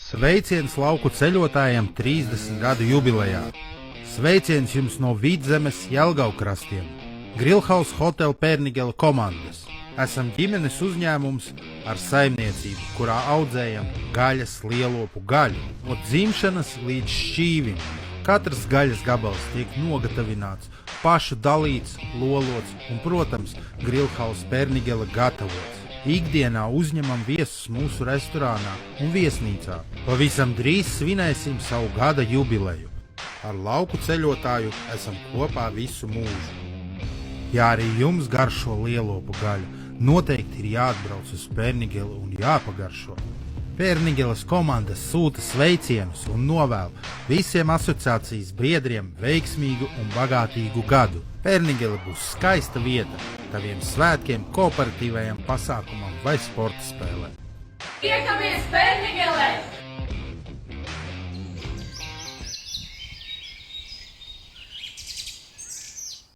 Sveiciens lauku ceļotājiem 30 gadu jubilejā. Sveiciens jums no Vidzemes Jelgavkrastiem. Grillhouse Hotel Pērnigela komandas. Esam ģimenes uzņēmums ar saimniecību, kurā audzējam gaļas lielopu gaļu. No dzimšanas līdz šķīvim. Katrs gaļas gabals tiek nogatavināts, pašu dalīts, lolots un, protams, Grillhouse Pērnigela gatavots. Ikdienā uzņemam viesus mūsu restorānā un viesnīcā. Pavisam drīz svinēsim savu gada jubileju. Ar lauku ceļotāju esam kopā visu mūžu. Ja arī jums garšo lielopu gaļu, noteikti ir jāatbrauc uz Pērnigelu un jāpagaršo. Pērnigelas komandas sūta sveicienus un novēl visiem asociācijas biedriem veiksmīgu un bagātīgu gadu. Pērnigela būs skaista vieta taviem svētkiem, kooperatīvajam pasākumam vai sporta spēlēm. Tiekamies Pērnigelē!